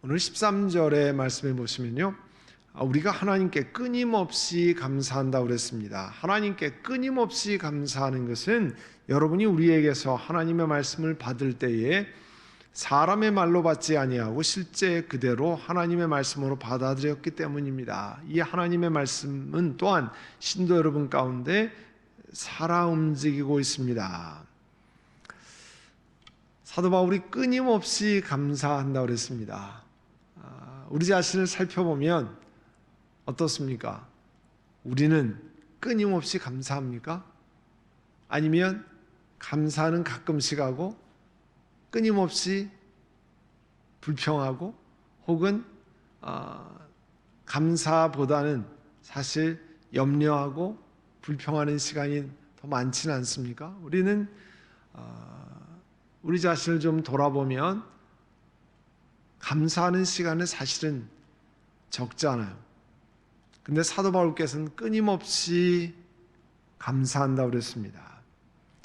오늘 13절의 말씀에 보시면요, 우리가 하나님께 끊임없이 감사한다고 그랬습니다. 하나님께 끊임없이 감사하는 것은 여러분이 우리에게서 하나님의 말씀을 받을 때에 사람의 말로 받지 아니하고 실제 그대로 하나님의 말씀으로 받아들였기 때문입니다. 이 하나님의 말씀은 또한 신도 여러분 가운데 살아 움직이고 있습니다. 사도 바울이 끊임없이 감사한다고 그랬습니다. 우리 자신을 살펴보면 어떻습니까? 우리는 끊임없이 감사합니까? 아니면 감사는 가끔씩 하고 끊임없이 불평하고 혹은 감사보다는 사실 염려하고 불평하는 시간이 더 많지는 않습니까? 우리는 우리 자신을 좀 돌아보면 감사하는 시간은 사실은 적잖아요. 근데 사도 바울께서는 끊임없이 감사한다고 그랬습니다.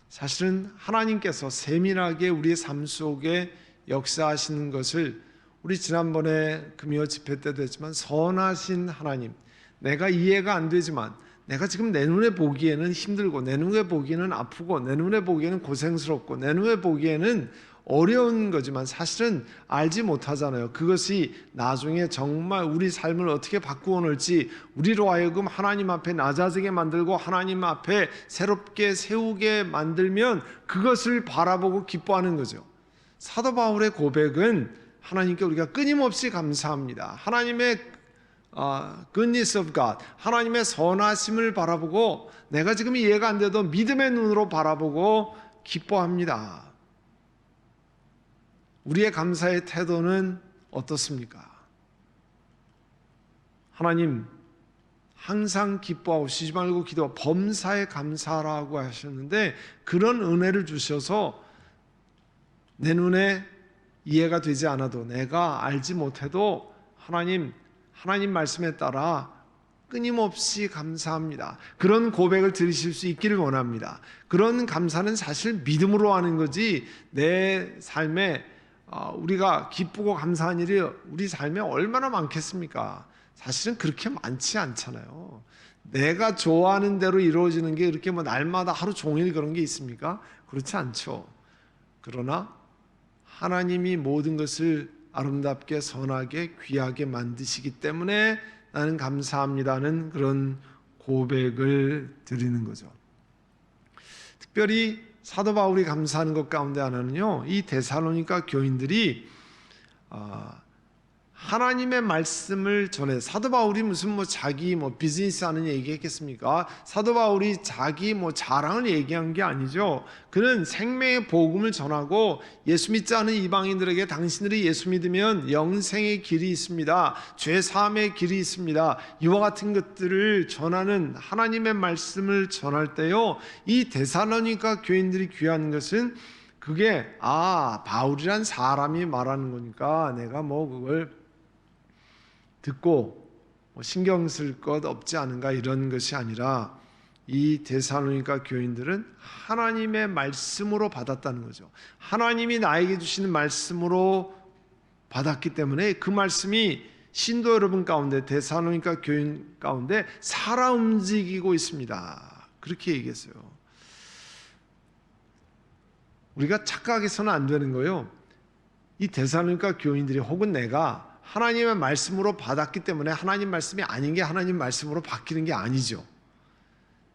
사실은 하나님께서 세밀하게 우리의 삶 속에 역사하시는 것을 우리 지난번에 금요 집회 때도 했지만 선하신 하나님, 내가 이해가 안 되지만 내가 지금 내 눈에 보기에는 힘들고 내 눈에 보기에는 아프고 내 눈에 보기에는 고생스럽고 내 눈에 보기에는 어려운 거지만 사실은 알지 못하잖아요. 그것이 나중에 정말 우리 삶을 어떻게 바꾸어 놓을지, 우리로 하여금 하나님 앞에 낮아지게 만들고 하나님 앞에 새롭게 세우게 만들면 그것을 바라보고 기뻐하는 거죠. 사도 바울의 고백은 하나님께 우리가 끊임없이 감사합니다. 하나님의 goodness of God, 하나님의 선하심을 바라보고 내가 지금 이해가 안 돼도 믿음의 눈으로 바라보고 기뻐합니다. 우리의 감사의 태도는 어떻습니까? 하나님, 항상 기뻐하고 쉬지 말고 기도하고 범사에 감사하라고 하셨는데 그런 은혜를 주셔서 내 눈에 이해가 되지 않아도 내가 알지 못해도 하나님 말씀에 따라 끊임없이 감사합니다. 그런 고백을 들으실 수 있기를 원합니다. 그런 감사는 사실 믿음으로 하는 거지 내 삶에 우리가 기쁘고 감사한 일이 우리 삶에 얼마나 많겠습니까? 사실은 그렇게 많지 않잖아요. 내가 좋아하는 대로 이루어지는 게 그렇게 날마다 하루 종일 그런 게 있습니까? 그렇지 않죠. 그러나 하나님이 모든 것을 아름답게 선하게 귀하게 만드시기 때문에 나는 감사합니다는 그런 고백을 드리는 거죠. 특별히 사도 바울이 감사하는 것 가운데 하나는요, 이 데살로니가 교인들이 하나님의 말씀을 전해, 사도 바울이 무슨 자기 비즈니스 하는 얘기 했겠습니까? 사도 바울이 자기 자랑을 얘기한 게 아니죠. 그는 생명의 복음을 전하고 예수 믿지 않은 이방인들에게 당신들이 예수 믿으면 영생의 길이 있습니다. 죄 사함의 길이 있습니다. 이와 같은 것들을 전하는 하나님의 말씀을 전할 때요, 이 데살로니가 교인들이 귀한 것은 그게 바울이란 사람이 말하는 거니까 내가 그걸 듣고 신경 쓸 것 없지 않은가 이런 것이 아니라 이 데살로니가 교인들은 하나님의 말씀으로 받았다는 거죠. 하나님이 나에게 주시는 말씀으로 받았기 때문에 그 말씀이 신도 여러분 가운데 데살로니가 교인 가운데 살아 움직이고 있습니다. 그렇게 얘기했어요. 우리가 착각해서는 안 되는 거예요. 이 데살로니가 교인들이 혹은 내가 하나님의 말씀으로 받았기 때문에 하나님 말씀이 아닌 게 하나님 말씀으로 바뀌는 게 아니죠.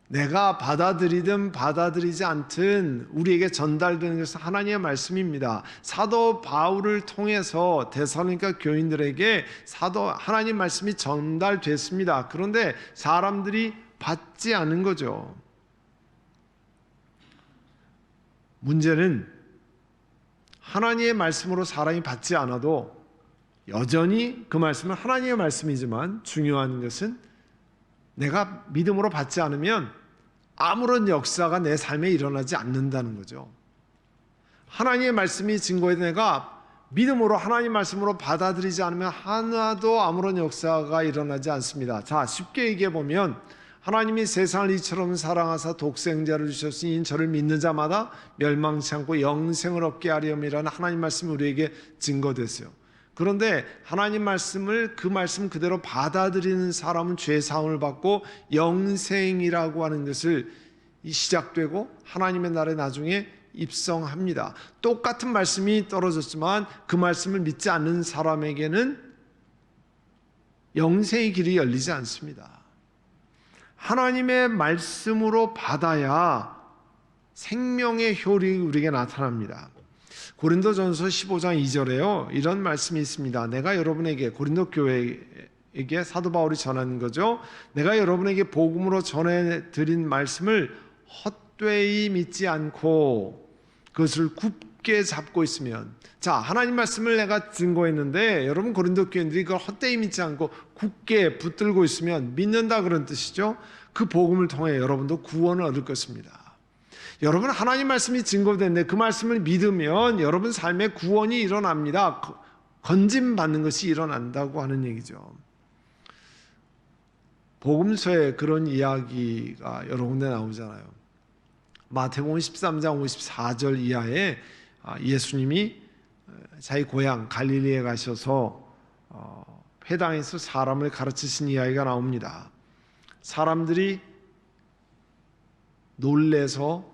내가 받아들이든 받아들이지 않든 우리에게 전달되는 것은 하나님의 말씀입니다. 사도 바울을 통해서 데살로니가 교인들에게 하나님 말씀이 전달됐습니다. 그런데 사람들이 받지 않은 거죠. 문제는 하나님의 말씀으로 사람이 받지 않아도 여전히 그 말씀은 하나님의 말씀이지만 중요한 것은 내가 믿음으로 받지 않으면 아무런 역사가 내 삶에 일어나지 않는다는 거죠. 하나님의 말씀이 증거해 내가 믿음으로 하나님 말씀으로 받아들이지 않으면 하나도 아무런 역사가 일어나지 않습니다. 자, 쉽게 얘기해 보면 하나님이 세상을 이처럼 사랑하사 독생자를 주셨으니 저를 믿는 자마다 멸망치 않고 영생을 얻게 하려니라는 하나님 말씀이 우리에게 증거됐어요. 그런데 하나님 말씀을 그 말씀 그대로 받아들이는 사람은 죄 사함을 받고 영생이라고 하는 것을 시작되고 하나님의 나라에 나중에 입성합니다. 똑같은 말씀이 떨어졌지만 그 말씀을 믿지 않는 사람에게는 영생의 길이 열리지 않습니다. 하나님의 말씀으로 받아야 생명의 효력이 우리에게 나타납니다. 고린도전서 15장 2절에요. 이런 말씀이 있습니다. 내가 여러분에게, 고린도 교회에게 사도 바울이 전하는 거죠. 내가 여러분에게 복음으로 전해드린 말씀을 헛되이 믿지 않고 그것을 굳게 잡고 있으면, 자, 하나님 말씀을 내가 증거했는데 여러분 고린도 교인들이 그걸 헛되이 믿지 않고 굳게 붙들고 있으면 믿는다 그런 뜻이죠. 그 복음을 통해 여러분도 구원을 얻을 것입니다. 여러분 하나님 말씀이 증거됐는데 그 말씀을 믿으면 여러분 삶에 구원이 일어납니다. 건짐받는 것이 일어난다고 하는 얘기죠. 복음서에 그런 이야기가 여러 군데 나오잖아요. 마태복음 13장 54절 이하에 예수님이 자기 고향 갈릴리에 가셔서 회당에서 사람을 가르치신 이야기가 나옵니다. 사람들이 놀래서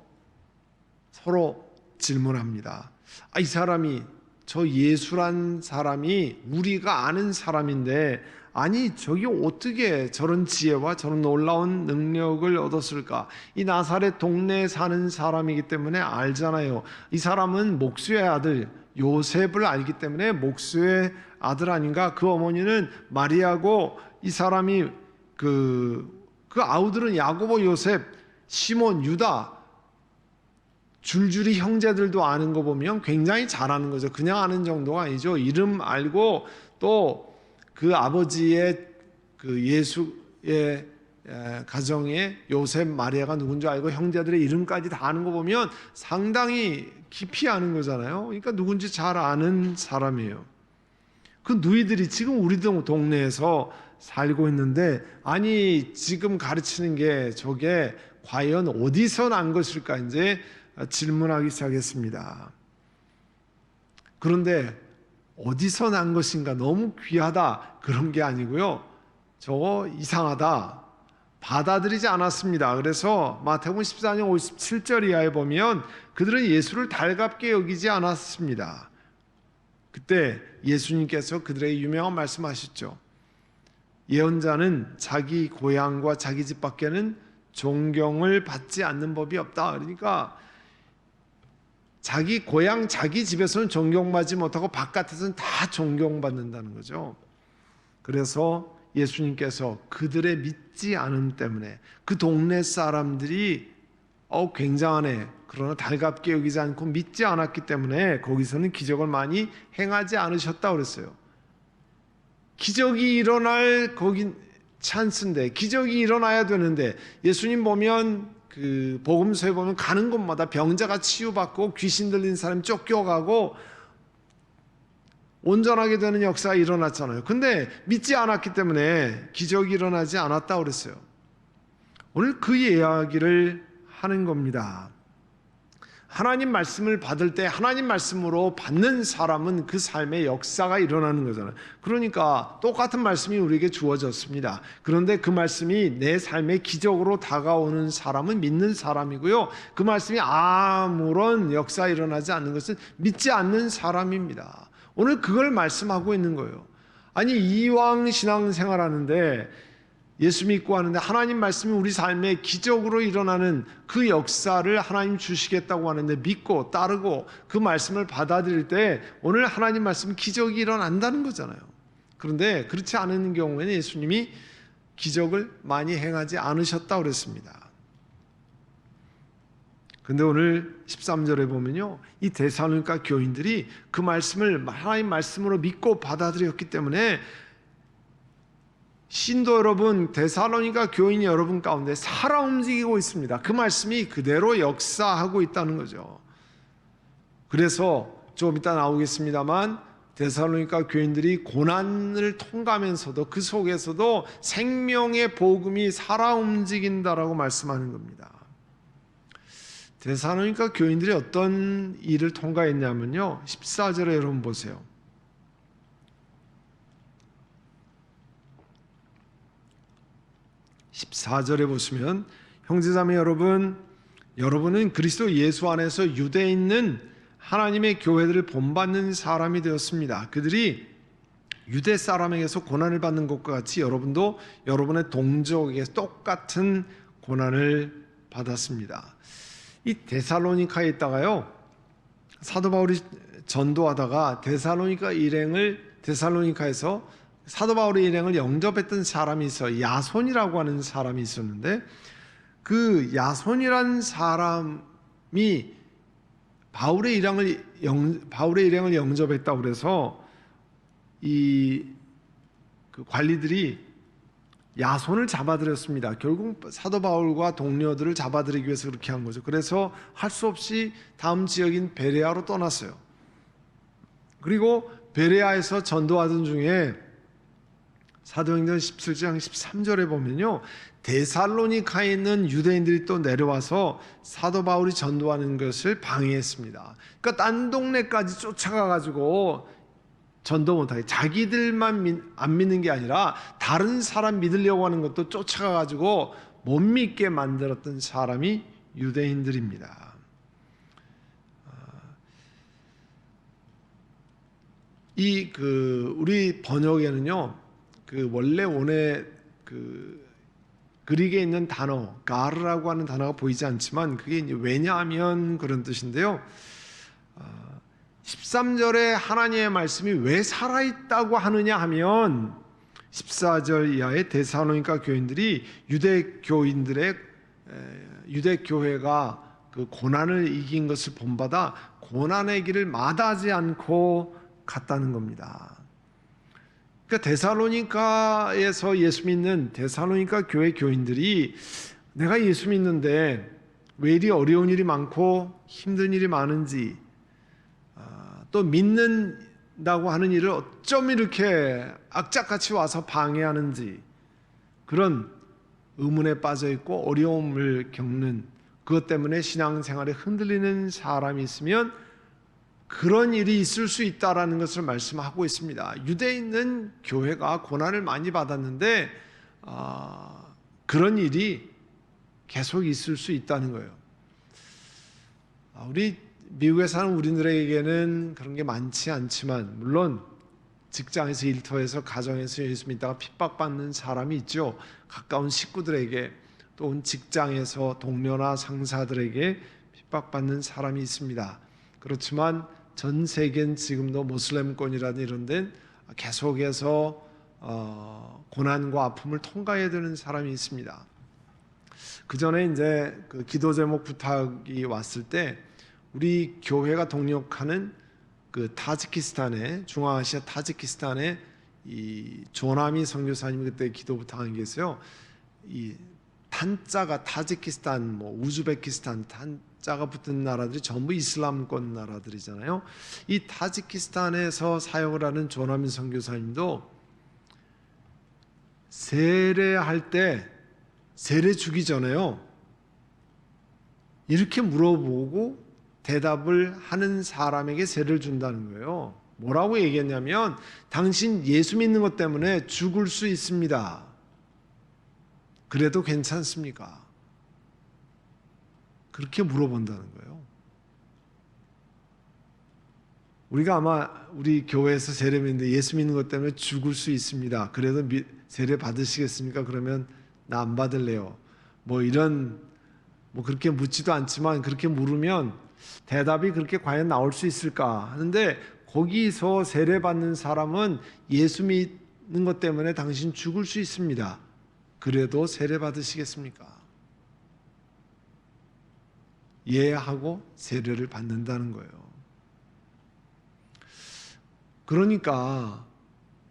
서로 질문합니다. 이 사람이, 저 예수란 사람이 우리가 아는 사람인데 아니 저기 어떻게 저런 지혜와 저런 놀라운 능력을 얻었을까? 이 나사렛 동네에 사는 사람이기 때문에 알잖아요. 이 사람은 목수의 아들 요셉을 알기 때문에 목수의 아들 아닌가? 그 어머니는 마리아고 이 사람이 그 아우들은 야고보, 요셉, 시몬, 유다, 줄줄이 형제들도 아는 거 보면 굉장히 잘 아는 거죠. 그냥 아는 정도가 아니죠. 이름 알고 또 그 아버지의 그 예수의 가정의 요셉, 마리아가 누군지 알고 형제들의 이름까지 다 아는 거 보면 상당히 깊이 아는 거잖아요. 그러니까 누군지 잘 아는 사람이에요. 그 누이들이 지금 우리 동네에서 살고 있는데 아니 지금 가르치는 게 저게 과연 어디서 난 것일까 이제 질문하기 시작했습니다. 그런데 어디서 난 것인가, 너무 귀하다 그런 게 아니고요. 저거 이상하다 받아들이지 않았습니다. 그래서 마태복음 14장 57절 이하에 보면 그들은 예수를 달갑게 여기지 않았습니다. 그때 예수님께서 그들에게 유명한 말씀하셨죠. 예언자는 자기 고향과 자기 집 밖에는 존경을 받지 않는 법이 없다. 그러니까 자기 고향, 자기 집에서는 존경받지 못하고 바깥에서는 다 존경받는다는 거죠. 그래서 예수님께서 그들의 믿지 않음 때문에 그 동네 사람들이 굉장하네, 그러나 달갑게 여기지 않고 믿지 않았기 때문에 거기서는 기적을 많이 행하지 않으셨다고 그랬어요. 기적이 일어날 거긴 찬스인데, 기적이 일어나야 되는데, 예수님 보면 그 복음서에 보면 가는 곳마다 병자가 치유받고 귀신 들린 사람이 쫓겨가고 온전하게 되는 역사가 일어났잖아요. 근데 믿지 않았기 때문에 기적이 일어나지 않았다고 그랬어요. 오늘 그 이야기를 하는 겁니다. 하나님 말씀을 받을 때 하나님 말씀으로 받는 사람은 그 삶의 역사가 일어나는 거잖아요. 그러니까 똑같은 말씀이 우리에게 주어졌습니다. 그런데 그 말씀이 내 삶의 기적으로 다가오는 사람은 믿는 사람이고요. 그 말씀이 아무런 역사가 일어나지 않는 것은 믿지 않는 사람입니다. 오늘 그걸 말씀하고 있는 거예요. 아니 이왕 신앙생활 하는데 예수 믿고 하는데 하나님 말씀이 우리 삶에 기적으로 일어나는 그 역사를 하나님 주시겠다고 하는데 믿고 따르고 그 말씀을 받아들일 때 오늘 하나님 말씀 기적이 일어난다는 거잖아요. 그런데 그렇지 않은 경우에는 예수님이 기적을 많이 행하지 않으셨다고 그랬습니다. 그런데 오늘 13절에 보면요, 이 데살로니가 교인들이 그 말씀을 하나님 말씀으로 믿고 받아들였기 때문에 신도 여러분, 데살로니가 교인 여러분 가운데 살아 움직이고 있습니다. 그 말씀이 그대로 역사하고 있다는 거죠. 그래서 좀 이따 나오겠습니다만 데살로니가 교인들이 고난을 통과하면서도 그 속에서도 생명의 복음이 살아 움직인다라고 말씀하는 겁니다. 데살로니가 교인들이 어떤 일을 통과했냐면요, 14절에 여러분 보세요. 14절에 보시면 형제자매 여러분, 여러분은 그리스도 예수 안에서 유대에 있는 하나님의 교회들을 본받는 사람이 되었습니다. 그들이 유대 사람에게서 고난을 받는 것과 같이 여러분도 여러분의 동족에게 똑같은 고난을 받았습니다. 이 데살로니카에 있다가요, 사도 바울이 전도하다가 데살로니카에서 사도 바울의 일행을 영접했던 사람이 있어요. 야손이라고 하는 사람이 있었는데, 그 야손이라는 사람이 바울의 일행을 영접했다고 그래서 그 관리들이 야손을 잡아들였습니다. 결국 사도 바울과 동료들을 잡아들이기 위해서 그렇게 한 거죠. 그래서 할 수 없이 다음 지역인 베레아로 떠났어요. 그리고 베레아에서 전도하던 중에 사도행전 17장 13절에 보면요, 데살로니카에 있는 유대인들이 또 내려와서 사도 바울이 전도하는 것을 방해했습니다. 그러니까 딴 동네까지 쫓아가가지고 전도 못하게, 자기들만 안 믿는 게 아니라 다른 사람 믿으려고 하는 것도 쫓아가가지고 못 믿게 만들었던 사람이 유대인들입니다. 우리 번역에는요, 원래 원래 그릭에 있는 단어 가르라고 하는 단어가 보이지 않지만 그게 이제 왜냐하면 그런 뜻인데요. 13절에 하나님의 말씀이 왜 살아있다고 하느냐 하면 14절 이하의 데살로니가 교인들이 유대 교회가 그 고난을 이긴 것을 본받아 고난의 길을 마다하지 않고 갔다는 겁니다. 그러니까 데살로니가에서 예수 믿는 데살로니가 교회 교인들이 내가 예수 믿는데 왜 이리 어려운 일이 많고 힘든 일이 많은지, 또 믿는다고 하는 일을 어쩜 이렇게 악착같이 와서 방해하는지, 그런 의문에 빠져 있고 어려움을 겪는, 그것 때문에 신앙생활에 흔들리는 사람이 있으면 그런 일이 있을 수 있다라는 것을 말씀하고 있습니다. 유대에 있는 교회가 고난을 많이 받았는데 그런 일이 계속 있을 수 있다는 거예요. 우리 미국에 사는 우리들에게는 그런 게 많지 않지만, 물론 직장에서, 일터에서, 가정에서 예수 믿다가 핍박받는 사람이 있죠. 가까운 식구들에게, 또 직장에서 동료나 상사들에게 핍박받는 사람이 있습니다. 그렇지만 전 세계는 지금도 모슬렘권이라든 이런 데는 계속해서 고난과 아픔을 통과해야 되는 사람이 있습니다. 그 전에 이제 그 기도 제목 부탁이 왔을 때 우리 교회가 동역하는 그 타지키스탄의, 중앙아시아 타지키스탄의 이 조나미 선교사님이 그때 기도 부탁한 게 있어요. 이 탄자가 타지키스탄, 우즈베키스탄, 탄자가 붙은 나라들이 전부 이슬람권 나라들이잖아요. 이 타지키스탄에서 사역을 하는 조나미 선교사님도 세례할 때, 세례 주기 전에요, 이렇게 물어보고 대답을 하는 사람에게 세례를 준다는 거예요. 뭐라고 얘기했냐면, 당신 예수 믿는 것 때문에 죽을 수 있습니다. 그래도 괜찮습니까? 그렇게 물어본다는 거예요. 우리가 아마 우리 교회에서 세례 믿는데 예수 믿는 것 때문에 죽을 수 있습니다. 그래도 세례 받으시겠습니까? 그러면 나 안 받을래요. 그렇게 묻지도 않지만 그렇게 물으면 대답이 그렇게 과연 나올 수 있을까 하는데, 거기서 세례 받는 사람은 예수 믿는 것 때문에 당신 죽을 수 있습니다. 그래도 세례 받으시겠습니까? 예 하고 세례를 받는다는 거예요. 그러니까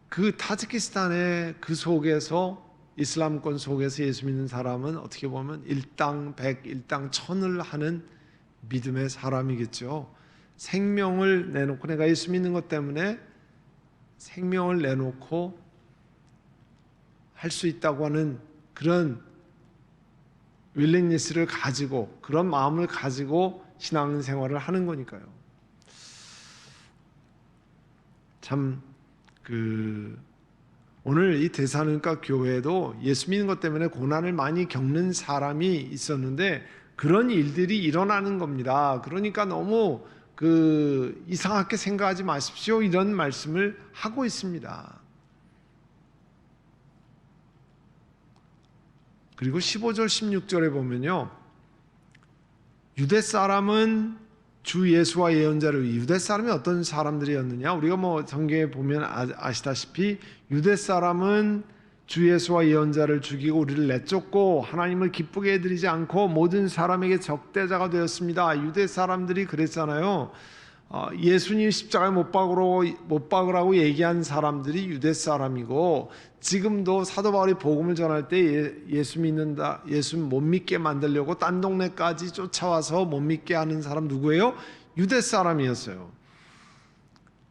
그 타지키스탄의 그 속에서, 이슬람권 속에서 예수 믿는 사람은 어떻게 보면 일당 백, 일당 천을 하는 믿음의 사람이겠죠. 생명을 내놓고, 내가 예수 믿는 것 때문에 생명을 내놓고 할 수 있다고 하는 그런 윌링니스를 가지고, 그런 마음을 가지고 신앙생활을 하는 거니까요. 참 오늘 이 데살로니가 교회도 예수 믿는 것 때문에 고난을 많이 겪는 사람이 있었는데 그런 일들이 일어나는 겁니다. 그러니까 너무 이상하게 생각하지 마십시오. 이런 말씀을 하고 있습니다. 그리고 15절 16절에 보면요. 유대 사람은 주 예수와 예언자를 유대 사람이 어떤 사람들이었느냐? 우리가 성경에 보면 아시다시피 유대 사람은 주 예수와 예언자를 죽이고 우리를 내쫓고 하나님을 기쁘게 해드리지 않고 모든 사람에게 적대자가 되었습니다. 유대 사람들이 그랬잖아요. 예수님 십자가에 못 박으라고 얘기한 사람들이 유대 사람이고 지금도 사도 바울이 복음을 전할 때 예수 못 믿게 만들려고 딴 동네까지 쫓아와서 못 믿게 하는 사람 누구예요? 유대 사람이었어요.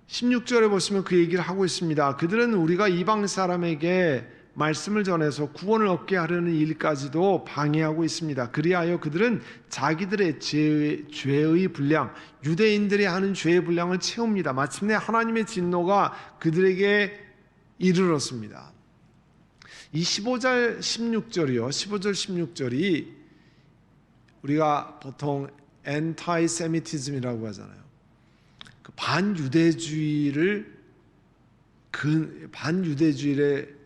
16절에 보시면 그 얘기를 하고 있습니다. 그들은 우리가 이방 사람에게 말씀을 전해서 구원을 얻게 하려는 일까지도 방해하고 있습니다. 그리하여 그들은 자기들의 죄의 분량, 유대인들이 하는 죄의 분량을 채웁니다. 마침내 하나님의 진노가 그들에게 이르렀습니다. 이 15절 16절이 우리가 보통 엔타이세미티즘이라고 하잖아요. 반유대주의를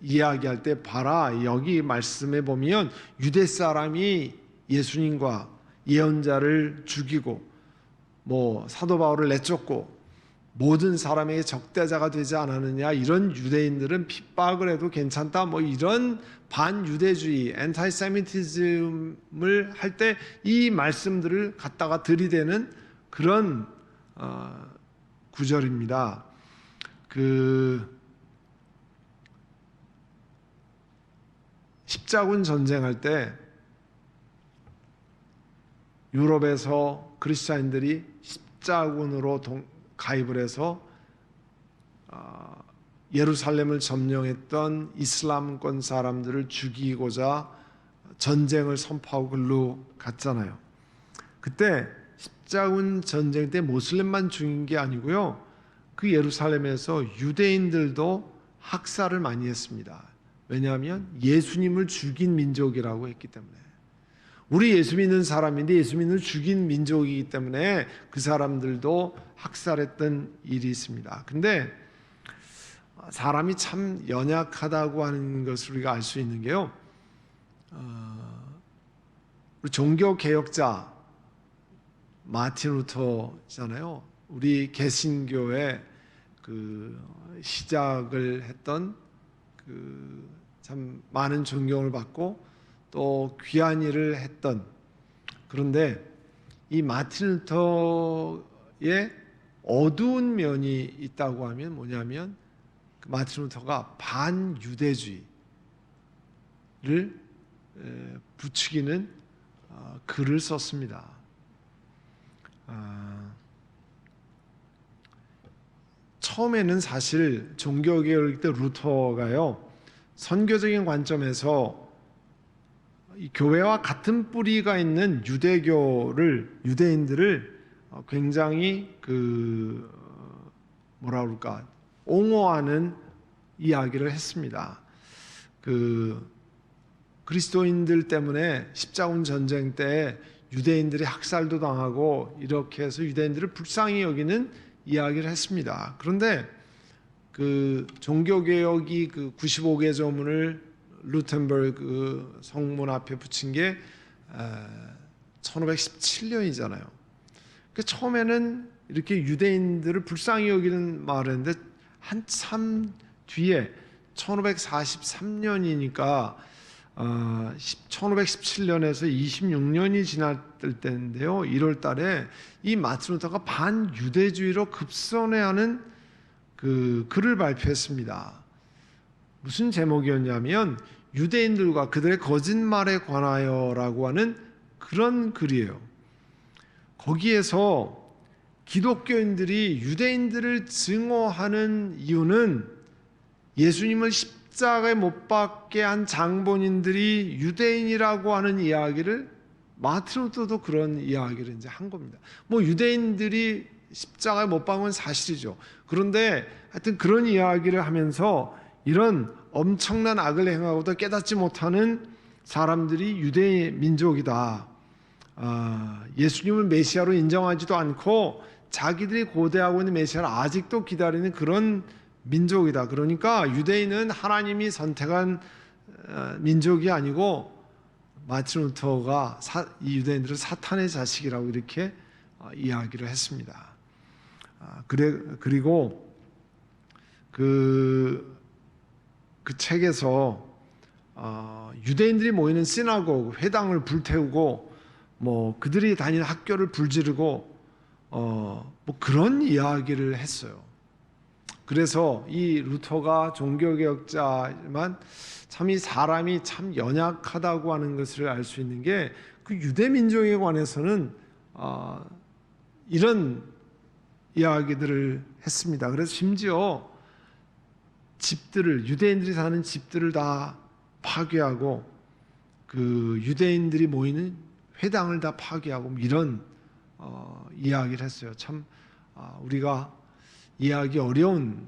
이야기할 때 봐라, 여기 말씀에 보면 유대 사람이 예수님과 예언자를 죽이고 사도 바울을 내쫓고 모든 사람에게 적대자가 되지 않았느냐, 이런 유대인들은 핍박을 해도 괜찮다, 이런 반유대주의 엔타이세미티즘을 할 때 이 말씀들을 갖다가 들이대는 그런 구절입니다. 십자군 전쟁할 때 유럽에서 그리스도인들이 십자군으로 가입을 해서 예루살렘을 점령했던 이슬람권 사람들을 죽이고자 전쟁을 선포하고 글로 갔잖아요. 그때 십자군 전쟁 때 모슬렘만 죽인 게 아니고요, 그 예루살렘에서 유대인들도 학살을 많이 했습니다. 왜냐하면 예수님을 죽인 민족이라고 했기 때문에. 우리 예수 믿는 사람인데 예수 믿는 죽인 민족이기 때문에 그 사람들도 학살했던 일이 있습니다. 근데 사람이 참 연약하다고 하는 것을 우리가 알 수 있는 게요, 우리 종교 개혁자 마틴 루터잖아요. 우리 개신교의 시작을 했던 참 많은 존경을 받고 또 귀한 일을 했던, 그런데 이 마틴 루터의 어두운 면이 있다고 하면 뭐냐면 마틴 루터가 반유대주의를 부추기는 글을 썼습니다. 처음에는 사실 종교개혁 때 루터가요, 선교적인 관점에서 이 교회와 같은 뿌리가 있는 유대인들을 굉장히 옹호하는 이야기를 했습니다. 그리스도인들 때문에 십자군 전쟁 때 유대인들이 학살도 당하고 이렇게 해서 유대인들을 불쌍히 여기는 이야기를 했습니다. 그런데 종교개혁이 95개 조문을 루텐버그 성문 앞에 붙인 게 1517년이잖아요. 처음에는 이렇게 유대인들을 불쌍히 여기는 말을 했는데 한참 뒤에 1543년이니까 1517년에서 26년이 지났을 때인데요, 1월 달에 이 마틴 루터가 반유대주의로 급선회하는 글을 발표했습니다. 무슨 제목이었냐면 유대인들과 그들의 거짓말에 관하여라고 하는 그런 글이에요. 거기에서 기독교인들이 유대인들을 증오하는 이유는 예수님을 십자가에 못 박게 한 장본인들이 유대인이라고 하는 이야기를, 마틴 루터도 그런 이야기를 이제 한 겁니다. 유대인들이 십자가에 못 박은 건 사실이죠. 그런데 하여튼 그런 이야기를 하면서 이런 엄청난 악을 행하고도 깨닫지 못하는 사람들이 유대 민족이다. 예수님을 메시아로 인정하지도 않고 자기들이 고대하고 있는 메시아를 아직도 기다리는 그런 민족이다. 그러니까 유대인은 하나님이 선택한 민족이 아니고 마틴 루터가 이 유대인들은 사탄의 자식이라고 이렇게 이야기를 했습니다. 그리고 그 책에서 유대인들이 모이는 시나고그 회당을 불태우고 뭐 그들이 다니는 학교를 불지르고 뭐 그런 이야기를 했어요. 그래서 이 루터가 종교개혁자지만 참 이 사람이 참 연약하다고 하는 것을 알 수 있는 게 그 유대 민족에 관해서는 이런 이야기들을 했습니다. 그래서 심지어 집들을 유대인들이 사는 집들을 다 파괴하고 그 유대인들이 모이는 회당을 다 파괴하고 이런 이야기를 했어요. 참 우리가 이해하기 어려운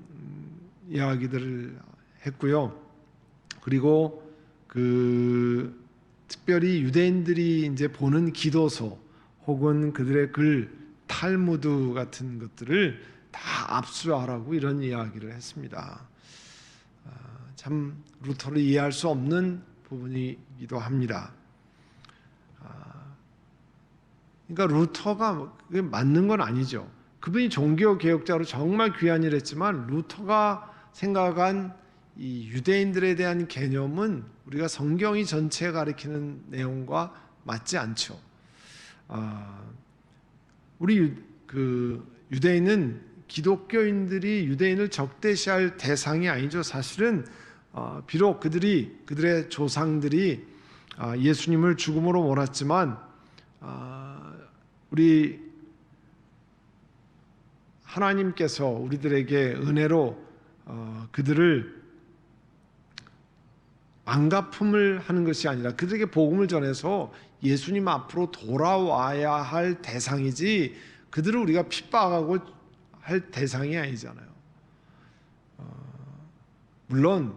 이야기들을 했고요. 그리고 그 특별히 유대인들이 이제 보는 기도서 혹은 그들의 글 탈무드 같은 것들을 다 압수하라고 이런 이야기를 했습니다. 참 루터를 이해할 수 없는 부분이기도 합니다. 그러니까 루터가 맞는 건 아니죠. 그분이 종교 개혁자로 정말 귀한 일을 했지만 루터가 생각한 이 유대인들에 대한 개념은 우리가 성경이 전체에 가리키는 내용과 맞지 않죠. 우리 그 유대인은 기독교인들이 유대인을 적대시할 대상이 아니죠. 사실은 비록 그들의 조상들이 예수님을 죽음으로 몰았지만 우리 하나님께서 우리들에게 은혜로 그들을 안갚음을 하는 것이 아니라 그들에게 복음을 전해서 예수님 앞으로 돌아와야 할 대상이지 그들을 우리가 핍박하고 할 대상이 아니잖아요. 물론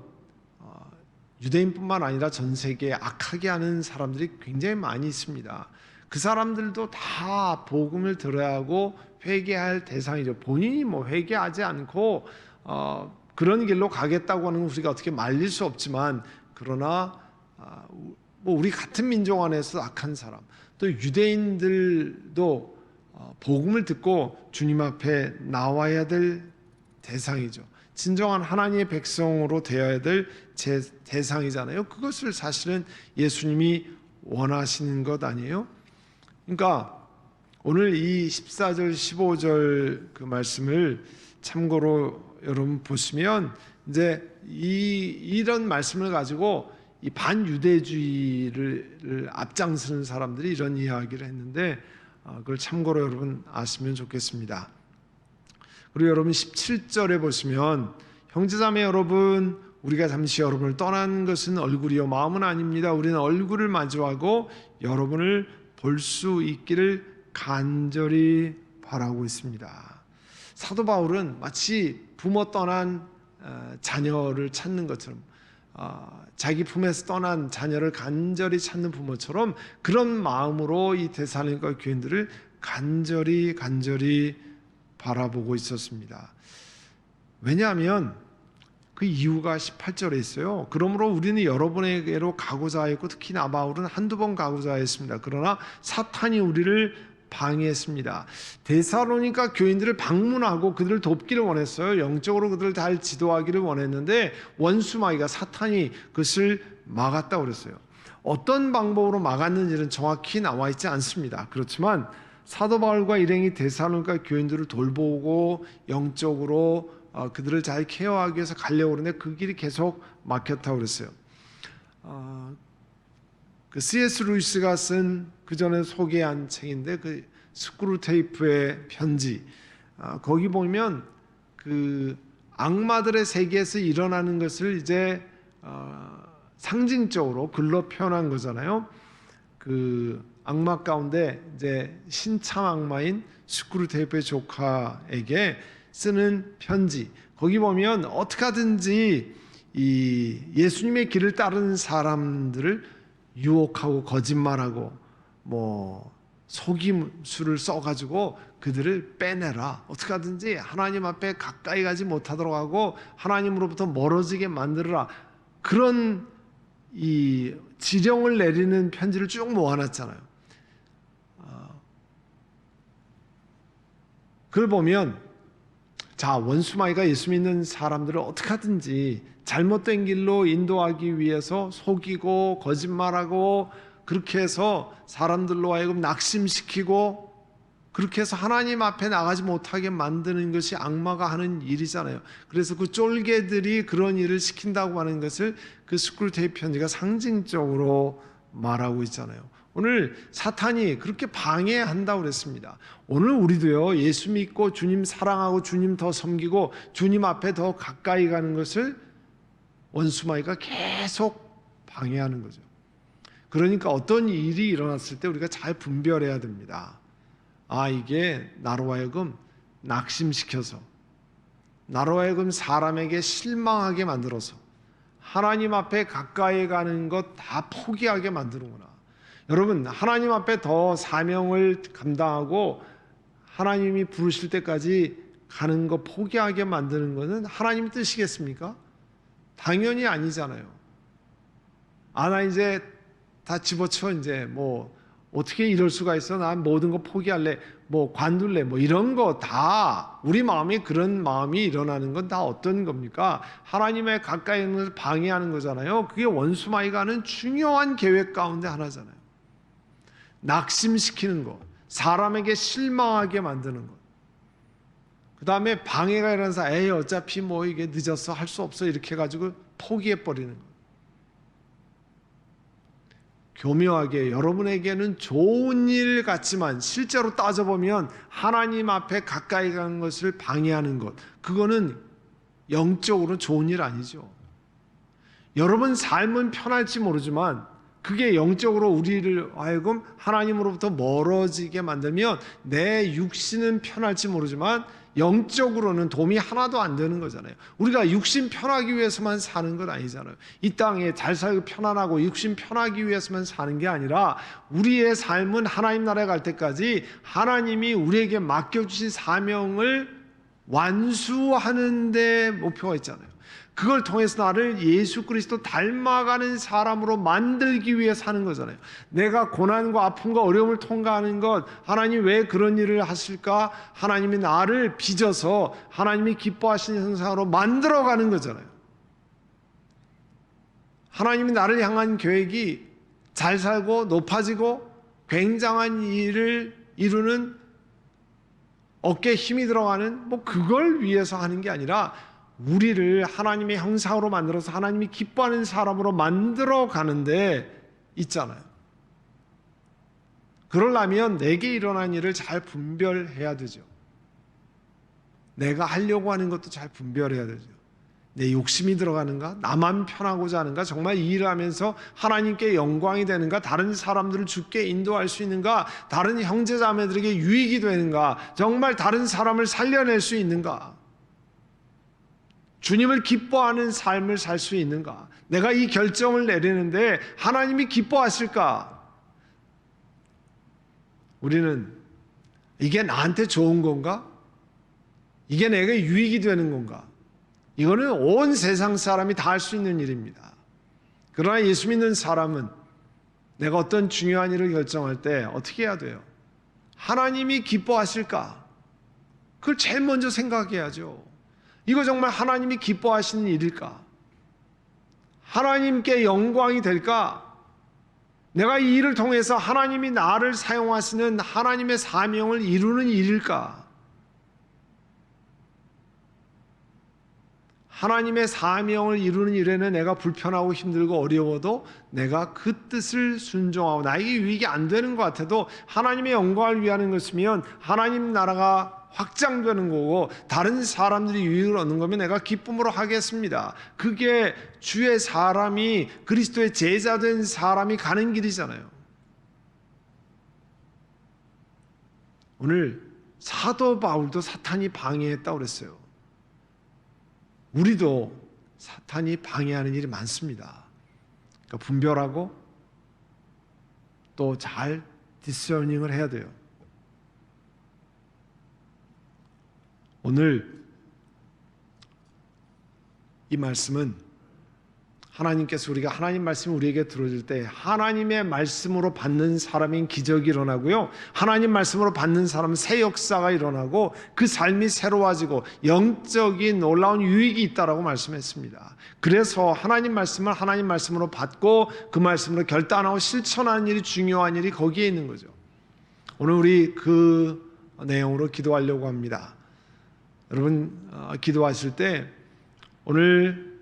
유대인뿐만 아니라 전 세계에 악하게 하는 사람들이 굉장히 많이 있습니다. 그 사람들도 다 복음을 들어야 하고 회개할 대상이죠. 본인이 뭐 회개하지 않고 그런 길로 가겠다고 하는 건 우리가 어떻게 말릴 수 없지만 그러나 뭐 우리 같은 민족 안에서 악한 사람 또 유대인들도 복음을 듣고 주님 앞에 나와야 될 대상이죠. 진정한 하나님의 백성으로 되어야 될 대상이잖아요. 그것을 사실은 예수님이 원하시는 것 아니에요? 그러니까 오늘 이 14절 15절 그 말씀을 참고로 여러분 보시면 이제 이런 말씀을 가지고 이 반유대주의를 앞장서는 사람들이 이런 이야기를 했는데 그걸 참고로 여러분 아시면 좋겠습니다. 그리고 여러분 17절에 보시면 형제자매 여러분 우리가 잠시 여러분을 떠난 것은 얼굴이요 마음은 아닙니다. 우리는 얼굴을 마주하고 여러분을 볼 수 있기를 간절히 바라고 있습니다. 사도 바울은 마치 부모 떠난 자녀를 찾는 것처럼 자기 품에서 떠난 자녀를 간절히 찾는 부모처럼 그런 마음으로 이 데살로니가 교인들을 간절히 바라보고 있었습니다. 왜냐하면 그 이유가 18절에 있어요. 그러므로 우리는 여러분에게로 가고자 했고 특히 나 바울은 한두 번 가고자 했습니다. 그러나 사탄이 우리를 방해했습니다. 데살로니가 교인들을 방문하고 그들을 돕기를 원했어요. 영적으로 그들을 잘 지도하기를 원했는데 원수마귀가 사탄이 그것을 막았다고 그랬어요. 어떤 방법으로 막았는지는 정확히 나와 있지 않습니다. 그렇지만 사도 바울과 일행이 데살로니가 교인들을 돌보고 영적으로 그들을 잘 케어하기 위해서 가려고 그러는데 그 길이 계속 막혔다고 그랬어요. 그 C.S. 루이스가 쓴 그 전에 소개한 책인데 그 스크루테이프의 편지 거기 보면 그 악마들의 세계에서 일어나는 것을 이제 상징적으로 글로 표현한 거잖아요. 그 악마 가운데 이제 신참 악마인 스크루테이프의 조카에게 쓰는 편지 거기 보면 어떻게 하든지 이 예수님의 길을 따르는 사람들을 유혹하고 거짓말하고 뭐 속임수를 써가지고 그들을 빼내라, 어떻게 하든지 하나님 앞에 가까이 가지 못하도록 하고 하나님으로부터 멀어지게 만들어라, 그런 이 지령을 내리는 편지를 쭉 모아놨잖아요. 그걸 보면 자, 원수마귀가 예수 믿는 사람들을 어떻게 하든지 잘못된 길로 인도하기 위해서 속이고 거짓말하고 그렇게 해서 사람들로 하여금 낙심시키고 그렇게 해서 하나님 앞에 나가지 못하게 만드는 것이 악마가 하는 일이잖아요. 그래서 그 쫄개들이 그런 일을 시킨다고 하는 것을 그 스크루테이프 편지가 상징적으로 말하고 있잖아요. 오늘 사탄이 그렇게 방해한다고 그랬습니다. 오늘 우리도요, 예수 믿고 주님 사랑하고 주님 더 섬기고 주님 앞에 더 가까이 가는 것을 원수마귀가 계속 방해하는 거죠. 그러니까 어떤 일이 일어났을 때 우리가 잘 분별해야 됩니다. 아, 이게 나로 하여금 낙심시켜서 나로 하여금 사람에게 실망하게 만들어서 하나님 앞에 가까이 가는 것 다 포기하게 만드는구나. 여러분, 하나님 앞에 더 사명을 감당하고 하나님이 부르실 때까지 가는 거 포기하게 만드는 것은 하나님 뜻이겠습니까? 당연히 아니잖아요. 아, 나 이제 다 집어쳐, 이제 뭐 어떻게 이럴 수가 있어, 난 모든 거 포기할래, 뭐 관둘래, 뭐 이런 거 다 우리 마음이 그런 마음이 일어나는 건 다 어떤 겁니까? 하나님의 가까이 있는 것을 방해하는 거잖아요. 그게 원수마귀가 하는 중요한 계획 가운데 하나잖아요. 낙심시키는 것, 사람에게 실망하게 만드는 것, 그 다음에 방해가 일어나서 에이 어차피 뭐 이게 늦었어, 할 수 없어, 이렇게 해가지고 포기해버리는 것. 교묘하게 여러분에게는 좋은 일 같지만 실제로 따져보면 하나님 앞에 가까이 가는 것을 방해하는 것, 그거는 영적으로 좋은 일 아니죠. 여러분 삶은 편할지 모르지만 그게 영적으로 우리를 하여금 하나님으로부터 멀어지게 만들면 내 육신은 편할지 모르지만 영적으로는 도움이 하나도 안 되는 거잖아요. 우리가 육신 편하기 위해서만 사는 건 아니잖아요. 이 땅에 잘 살고 편안하고 육신 편하기 위해서만 사는 게 아니라 우리의 삶은 하나님 나라에 갈 때까지 하나님이 우리에게 맡겨주신 사명을 완수하는 데 목표가 있잖아요. 그걸 통해서 나를 예수 그리스도 닮아가는 사람으로 만들기 위해 사는 거잖아요. 내가 고난과 아픔과 어려움을 통과하는 것, 하나님 왜 그런 일을 하실까? 하나님이 나를 빚어서 하나님이 기뻐하시는 형상으로 만들어가는 거잖아요. 하나님이 나를 향한 계획이 잘 살고 높아지고 굉장한 일을 이루는, 어깨에 힘이 들어가는 뭐 그걸 위해서 하는 게 아니라 우리를 하나님의 형상으로 만들어서 하나님이 기뻐하는 사람으로 만들어 가는데 있잖아요. 그러려면 내게 일어난 일을 잘 분별해야 되죠. 내가 하려고 하는 것도 잘 분별해야 되죠. 내 욕심이 들어가는가? 나만 편하고자 하는가? 정말 이 일을 하면서 하나님께 영광이 되는가? 다른 사람들을 주께 인도할 수 있는가? 다른 형제자매들에게 유익이 되는가? 정말 다른 사람을 살려낼 수 있는가? 주님을 기뻐하는 삶을 살 수 있는가? 내가 이 결정을 내리는데 하나님이 기뻐하실까? 우리는 이게 나한테 좋은 건가? 이게 내게 유익이 되는 건가? 이거는 온 세상 사람이 다 할 수 있는 일입니다. 그러나 예수 믿는 사람은 내가 어떤 중요한 일을 결정할 때 어떻게 해야 돼요? 하나님이 기뻐하실까? 그걸 제일 먼저 생각해야죠. 이거 정말 하나님이 기뻐하시는 일일까? 하나님께 영광이 될까? 내가 이 일을 통해서 하나님이 나를 사용하시는 하나님의 사명을 이루는 일일까? 하나님의 사명을 이루는 일에는 내가 불편하고 힘들고 어려워도 내가 그 뜻을 순종하고 나에게 유익이 안 되는 것 같아도 하나님의 영광을 위하는 것이면 하나님 나라가 확장되는 거고 다른 사람들이 유익을 얻는 거면 내가 기쁨으로 하겠습니다. 그게 주의 사람이, 그리스도의 제자된 사람이 가는 길이잖아요. 오늘 사도 바울도 사탄이 방해했다고 그랬어요. 우리도 사탄이 방해하는 일이 많습니다. 그러니까 분별하고 또 잘 디서닝을 해야 돼요. 오늘 이 말씀은 하나님께서 우리가 하나님 말씀을 우리에게 들어줄 때 하나님의 말씀으로 받는 사람인 기적이 일어나고요, 하나님 말씀으로 받는 사람은 새 역사가 일어나고 그 삶이 새로워지고 영적인 놀라운 유익이 있다라고 말씀했습니다. 그래서 하나님 말씀을 하나님 말씀으로 받고 그 말씀으로 결단하고 실천하는 일이 중요한 일이 거기에 있는 거죠. 오늘 우리 그 내용으로 기도하려고 합니다. 여러분 기도하실 때 오늘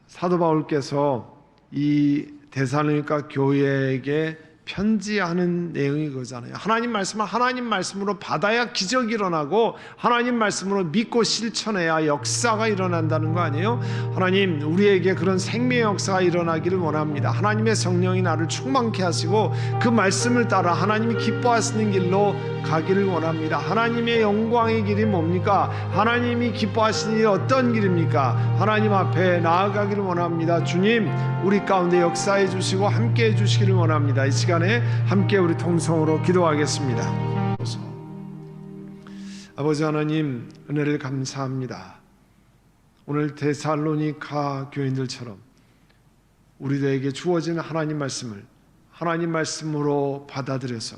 사도 바울께서 이 데살로니가 교회에게 편지하는 내용이 그거잖아요. 하나님 말씀을 하나님 말씀으로 받아야 기적이 일어나고 하나님 말씀으로 믿고 실천해야 역사가 일어난다는 거 아니에요? 하나님 우리에게 그런 생명의 역사가 일어나기를 원합니다. 하나님의 성령이 나를 충만케 하시고 그 말씀을 따라 하나님이 기뻐하시는 길로 가기를 원합니다. 하나님의 영광의 길이 뭡니까? 하나님이 기뻐하시는 일이 어떤 길입니까? 하나님 앞에 나아가기를 원합니다. 주님 우리 가운데 역사해 주시고 함께 해 주시기를 원합니다. 이 시간에 함께 우리 통성으로 기도하겠습니다. 아버지 하나님 은혜를 감사합니다. 오늘 데살로니가 교인들처럼 우리들에게 주어진 하나님 말씀을 하나님 말씀으로 받아들여서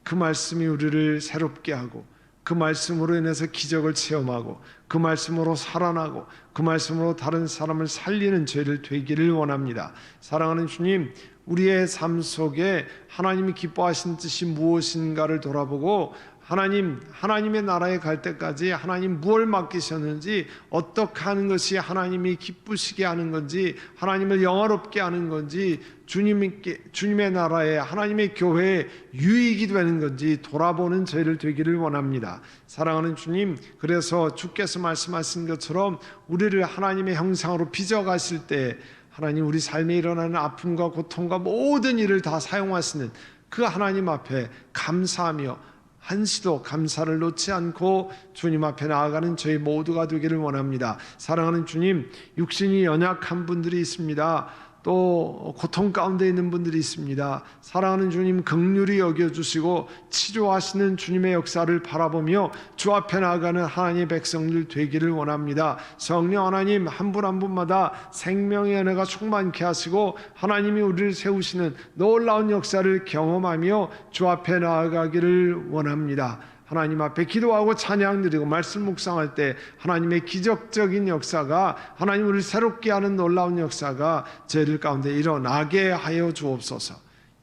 그 말씀이 우리를 새롭게 하고 그 말씀으로 인해서 기적을 체험하고 그 말씀으로 살아나고 그 말씀으로 다른 사람을 살리는 죄를 되기를 원합니다. 사랑하는 주님, 우리의 삶 속에 하나님이 기뻐하신 뜻이 무엇인가를 돌아보고 하나님의 나라에 갈 때까지 하나님 무엇을 맡기셨는지, 어떻게 하는 것이 하나님이 기쁘시게 하는 건지, 하나님을 영화롭게 하는 건지, 주님의 나라에 하나님의 교회에 유익이 되는 건지 돌아보는 저희를 되기를 원합니다. 사랑하는 주님, 그래서 주께서 말씀하신 것처럼 우리를 하나님의 형상으로 빚어가실 때 하나님 우리 삶에 일어나는 아픔과 고통과 모든 일을 다 사용하시는 그 하나님 앞에 감사하며 한시도 감사를 놓지 않고 주님 앞에 나아가는 저희 모두가 되기를 원합니다. 사랑하는 주님, 육신이 연약한 분들이 있습니다. 또 고통 가운데 있는 분들이 있습니다. 사랑하는 주님, 긍휼히 여겨주시고 치료하시는 주님의 역사를 바라보며 주 앞에 나아가는 하나님의 백성들 되기를 원합니다. 성령 하나님, 한 분 한 분마다 생명의 은혜가 충만케 하시고 하나님이 우리를 세우시는 놀라운 역사를 경험하며 주 앞에 나아가기를 원합니다. 하나님 앞에 기도하고 찬양 드리고 말씀 묵상할 때 하나님의 기적적인 역사가, 하나님 우리를 새롭게 하는 놀라운 역사가 저희들 가운데 일어나게 하여 주옵소서.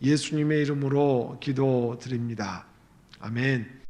예수님의 이름으로 기도드립니다. 아멘.